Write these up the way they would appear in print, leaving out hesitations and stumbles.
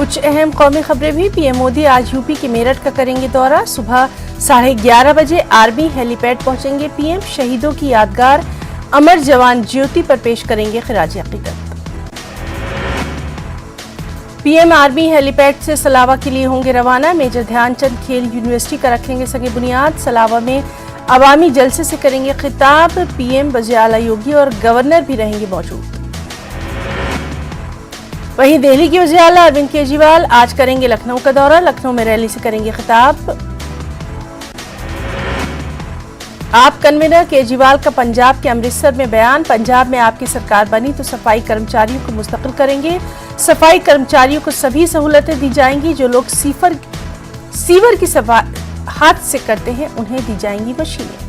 कुछ अहम कौमी खबरें भी। पीएम मोदी आज यूपी के मेरठ का करेंगे दौरा। सुबह 11:30 बजे आर्मी हेलीपैड पहुंचेंगे पीएम। शहीदों की यादगार अमर जवान ज्योति पर पेश करेंगे खिराज अकीदत। पीएम आर्मी हेलीपैड से सलावा के लिए होंगे रवाना। मेजर ध्यानचंद खेल यूनिवर्सिटी का रखेंगे सगे बुनियाद। सलावा में अवामी जलसे से करेंगे खिताब। पीएम वज़ीर आला योगी और गवर्नर भी रहेंगे मौजूद। वहीं दिल्ली के वज़ीर आला अरविंद केजरीवाल आज करेंगे लखनऊ का दौरा। लखनऊ में रैली से करेंगे खिताब। आप कन्वीनर केजरीवाल का पंजाब के अमृतसर में बयान। पंजाब में आपकी सरकार बनी तो सफाई कर्मचारियों को मुस्तकिल करेंगे। सफाई कर्मचारियों को सभी सहूलतें दी जाएंगी। जो लोग सीवर की सफाई हाथ से करते हैं उन्हें दी जाएंगी मशीनें।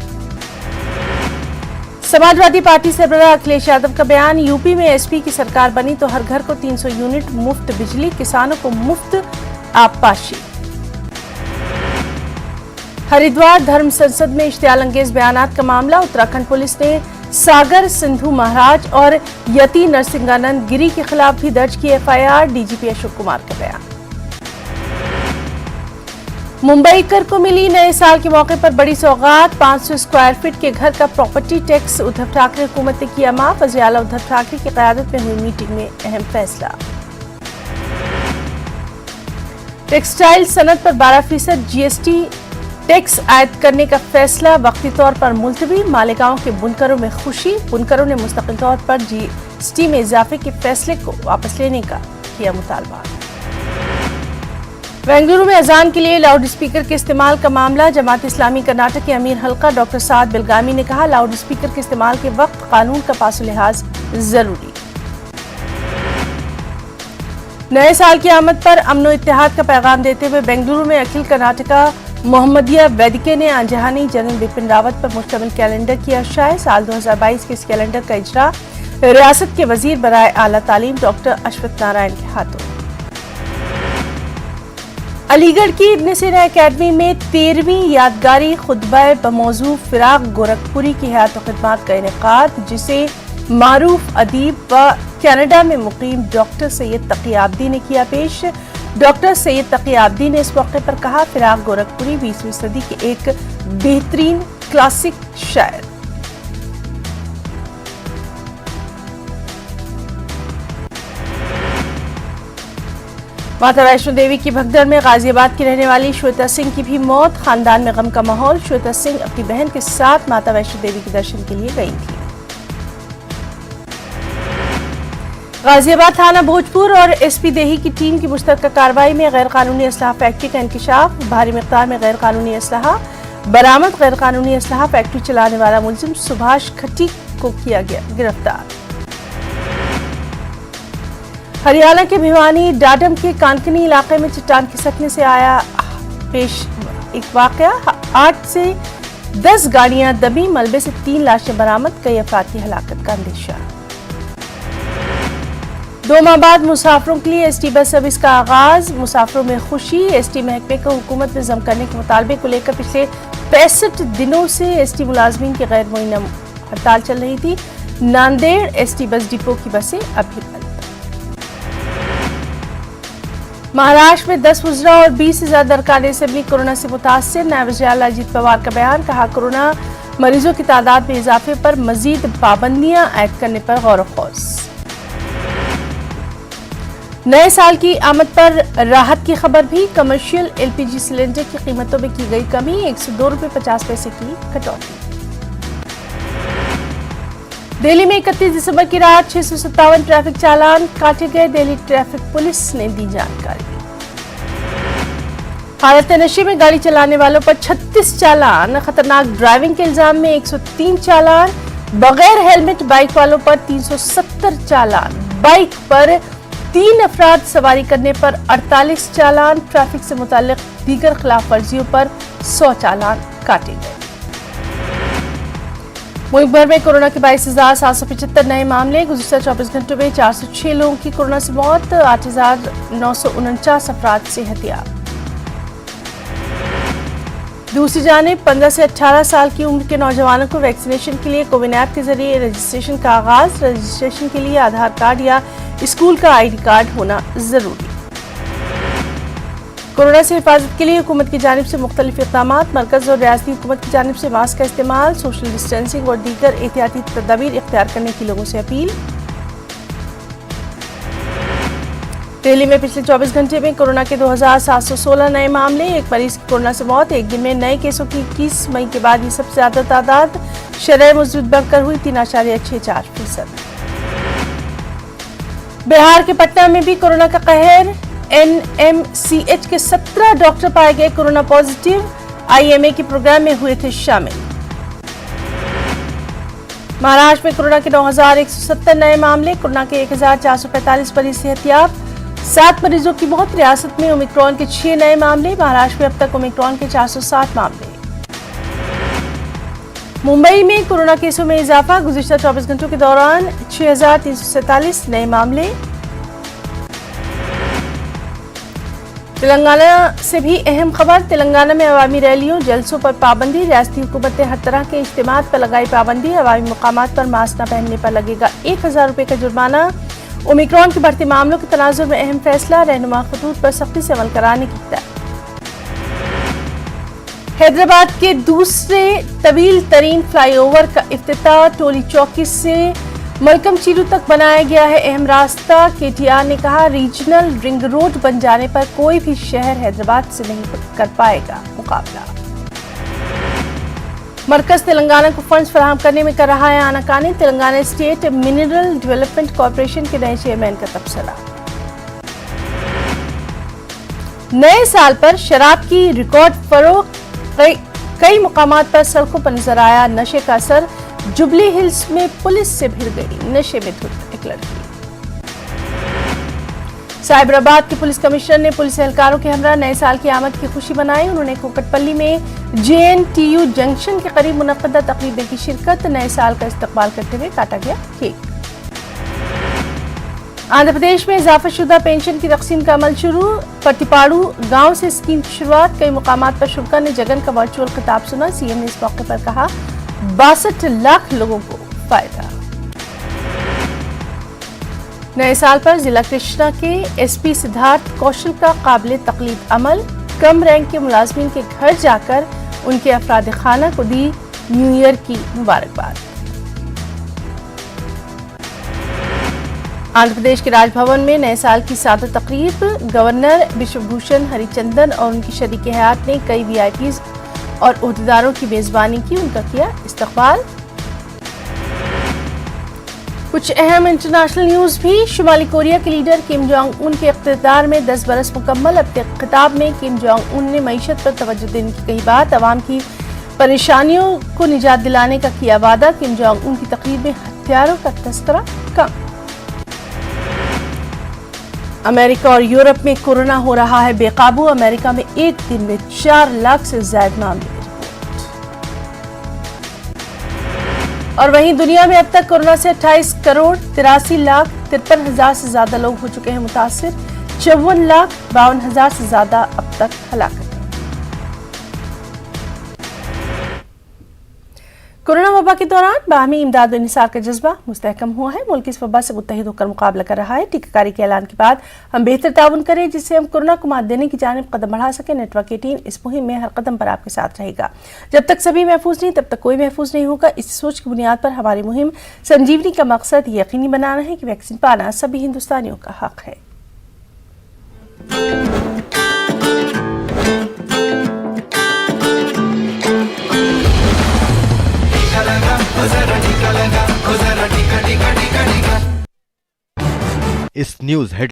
समाजवादी पार्टी सरबराह अखिलेश यादव का बयान। यूपी में एसपी की सरकार बनी तो हर घर को 300 यूनिट मुफ्त बिजली, किसानों को मुफ्त आबपाशी। हरिद्वार धर्म संसद में इश्तियालंगेज बयानात का मामला। उत्तराखंड पुलिस ने सागर सिंधु महाराज और यति नरसिंहानंद गिरी के खिलाफ भी दर्ज की एफआईआर। डीजीपी अशोक कुमार का बयान। मुंबईकर को मिली नए साल के मौके पर बड़ी सौगात। 500 स्क्वायर फीट के घर का प्रॉपर्टी टैक्स उद्धव ठाकरे हुकूमत ने किया माफ। वज़ीर आला उद्धव ठाकरे की क़यादत में हुई मीटिंग में अहम फैसला। टेक्सटाइल सनत पर 12% जीएसटी टैक्स आयद करने का फैसला वक्ती तौर पर मुलतवी। मालेगांव के बुनकरों में खुशी। बुनकरों ने मुस्तकिल तौर पर जीएसटी में इजाफे के फैसले को वापस लेने का किया मुतालबा। बेंगलुरु में अजान के लिए लाउड स्पीकर के इस्तेमाल का मामला। जमात इस्लामी कर्नाटक के अमीर हल्का डॉक्टर साद बिलगामी ने कहा, लाउड स्पीकर के इस्तेमाल के वक्त कानून का पासो लिहाज जरूरी। नए साल की आमद पर अमन और इत्तेहाद का पैगाम देते हुए बेंगलुरु में अखिल कर्नाटका मोहम्मदिया वेदिके ने आंजहानी जनरल बिपिन रावत पर मुश्तमिल कैलेंडर किया शाये। साल 2022 के इस कैलेंडर का इजरा रियासत के वजीर बराए आला तालीम डॉक्टर अश्वथ नारायण के हाथों। अलीगढ़ की इब्न सीना एकेडमी में 13वीं यादगारी खुतबा बमौजू फिराक गोरखपुरी की हयात और खिदमात का इनेकाद, जिसे मारूफ अदीब व कनाडा में मुकीम डॉक्टर सैयद तकी आबदी ने किया पेश। डॉक्टर सैयद तकी आबदी ने इस मौके पर कहा, फिराक गोरखपुरी 20वीं सदी के एक बेहतरीन क्लासिक शायर। माता वैष्णो देवी की भगदड़ में गाजियाबाद की रहने वाली श्वेता सिंह की भी मौत। खानदान में गम का माहौल। श्वेता सिंह अपनी बहन के साथ माता वैष्णो देवी के दर्शन के लिए गई थी। गाजियाबाद थाना भोजपुर और एसपी देही की टीम की मुश्तरका कार्रवाई में गैर कानूनी असलहा फैक्ट्री का इंकशाफ। भारी मिकदार में गैर कानूनी असलहा बरामद। गैर कानूनी असलहा फैक्ट्री चलाने वाला मुलजिम सुभाष खट्टी को किया गया गिरफ्तार। हरियाणा के भिवानी डाडम के कानकनी इलाके में चट्टान खिसकने से आया पेश एक वाकया। 8 से 10 गाड़ियां दबी। मलबे से 3 लाशें बरामद। कई अफराद की हलाकत का अंदेशा। 2 माह बाद मुसाफिरों के लिए एसटी बस सर्विस का आगाज। मुसाफिरों में खुशी। एसटी महकमे को हुकूमत में जम करने के मुतालबे को लेकर पिछले 65 दिनों से एसटी मुलाजमीन की गैर मुअय्यना हड़ताल चल रही थी। नांदेड़ एसटी बस डिपो की बसें अभी बंद। महाराष्ट्र में 10 वुज़रा और 20 से ज्यादा अरकान असेंबली कोरोना से मुतासर। नायब वज़ीर आला अजीत पवार का बयान। कहा, कोरोना मरीजों की तादाद में इजाफे पर मजीद पाबंदियां आयद करने पर गौर व खौस। नए साल की आमद पर राहत की खबर भी। कमर्शियल एलपीजी सिलेंडर की कीमतों में की गई कमी। 102 रुपये 50 पैसे की कटौती। दिल्ली में 31 दिसंबर की रात 657 ट्रैफिक चालान काटे गए। दिल्ली ट्रैफिक पुलिस ने दी जानकारी। हालत नशे में गाड़ी चलाने वालों पर 36 चालान। खतरनाक ड्राइविंग के इल्जाम में 103 चालान। बगैर हेलमेट बाइक वालों पर 370 चालान। बाइक पर 3 अफराद सवारी करने पर 48 चालान। ट्रैफिक से मुताल्लिक दीगर खिलाफ वर्जियों पर 100 चालान काटे गए। मुल्क भर में कोरोना के 22,775 नए मामले। गुज़िश्ता 24 घंटों में 406 लोगों की कोरोना से मौत। 8,949 अफराद सेहतियाब। दूसरी जानिब 15 से 18 साल की उम्र के नौजवानों को वैक्सीनेशन के लिए कोविन ऐप के जरिए रजिस्ट्रेशन का आगाज। रजिस्ट्रेशन के लिए आधार कार्ड या स्कूल का आईडी कार्ड होना जरूरी। कोरोना से हिफाजत के लिए हुकूमत की जानिब से मुख्तलिफ इक़दाम, मरकज़ और रियासती हुकूमत की जानिब से मास्क का इस्तेमाल, सोशल डिस्टेंसिंग और दीगर एहतियाती तदाबीर इख्तियार करने की लोगों से अपील। दिल्ली में पिछले 24 घंटे में कोरोना के 2716 नए मामले, एक मरीज की कोरोना से मौत। एक दिन में नए केसों की 21 मई के बाद ये सबसे ज्यादा तादाद। शरह मौजूद बढ़कर हुई 3.64%। बिहार के पटना में भी कोरोना का कहर। NMCH के 17 डॉक्टर पाए गए कोरोना पॉजिटिव, IMA के प्रोग्राम में हुए थे शामिल। महाराष्ट्र में कोरोना के 9170 नए मामले, कोरोना के 1445 मरीज सेहतियाब, 7 मरीजों की मौत। रियासत में ओमिक्रॉन के 6 नए मामले, महाराष्ट्र में अब तक ओमिक्रॉन के 460 मामले। मुंबई में कोरोना केसों में इजाफा, गुज़िश्ता 24 घंटों के दौरान 6347 नए मामले। तेलंगाना से भी अहम खबर, तेलंगाना में अवामी रैलियों जलसों पर पाबंदी, रियासती हुकूमत ने हर तरह के इज्तिमात पर लगाई पाबंदी, अवामी मुकामात पर मास्क न पहनने पर लगेगा 1000 रुपये का जुर्माना। ओमिक्रॉन के बढ़ते मामलों के तनाजुर में अहम फैसला, रहनुमा खतूत पर सख्ती से अमल कराने की तय। हैदराबाद के दूसरे तवील तरीन फ्लाईओवर का इफ्तिताह, टोली चौकी से मलकम चीरू तक बनाया गया है अहम रास्ता। KTR ने कहा, रीजनल रिंग रोड बन जाने पर कोई भी शहर हैदराबाद से नहीं कर पाएगा मुकाबला। मरकज तेलंगाना को फंड्स फराहम करने में कर रहा है आनाकानी, Telangana state mineral development corporation के नए चेयरमैन का तबसरा। नए साल पर शराब की रिकॉर्ड फरोख्त, कई मुकामात पर सड़कों पर नजर आया नशे का असर। जुबली हिल्स में पुलिस से भिड़ गई नशे में धुत एक लड़की। साइबराबाद के पुलिस कमिश्नर ने पुलिस एहलकारों के हमरा नए साल की आमद की खुशी मनाई। उन्होंने कोकटपल्ली में JNTU जंक्शन के करीब मुनक्कदा तकरीब में की शिरकत। नए साल का इस्तकबाल करते हुए काटा गया केक। आंध्र प्रदेश में इजाफाशुदा पेंशन की तकसीम का अमल शुरू, पट्टीपाड़ू गांव से स्कीम की शुरुआत। कई मुकामात पर शुक्र ने जगन का वर्चुअल खिताब सुना। CM ने इस मौके पर कहा, 62 लाख लोगों को फायदा। नए साल पर जिला कृष्णा के SP सिद्धार्थ कौशल का काबिल तकलीद अमल, कम रैंक के मुलाजमीन के घर जाकर उनके अफराद खाना को दी न्यू ईयर की मुबारकबाद। आंध्र प्रदेश के राजभवन में नए साल की सादा तकरीब, गवर्नर विश्वभूषण हरिचंदन और उनकी शरीक हयात ने कई VIPs और ओहदेदारों की मेजबानी की, उनका किया इस्तकबाल। कुछ अहम इंटरनेशनल न्यूज भी। शुमाली कोरिया के लीडर किम जोंग उन के इख्तियार में 10 बरस मुकम्मल। अपने खिताब में किम जोंग उन ने मईशत पर तवज्जो देने की कही बात, अवाम की परेशानियों को निजात दिलाने का किया वादा। किम जोंग उन की तकरीर में हथियारों का तस्करा कम। अमेरिका और यूरोप में कोरोना हो रहा है बेकाबू, अमेरिका में एक दिन में 4 लाख से ज्यादा मामले। और वहीं दुनिया में अब तक कोरोना से 28 करोड़ 83 लाख 53 हजार से ज्यादा लोग हो चुके हैं मुतासिर, 54 लाख 52 हजार से ज्यादा अब तक हलाकत। कोरोना वबा के दौरान बाहमी इमदाद व निसार का जज्बा मुस्तहकम हुआ है। मुल्क इस वबा से मुत्तहिद होकर मुकाबला कर रहा है। टीकाकारी के ऐलान के बाद हम बेहतर ताउन करें जिससे हम कोरोना को मात देने की जानिब कदम बढ़ा सकें। नेटवर्क की टीम इस मुहिम में हर कदम पर आपके साथ रहेगा। जब तक सभी महफूज नहीं तब तक कोई महफूज नहीं होगा। इस सोच की बुनियाद पर हमारी मुहिम संजीवनी का मकसद यकीनी बनाना है कि वैक्सीन पाना सभी हिंदुस्तानियों का हक है। इस न्यूज हेड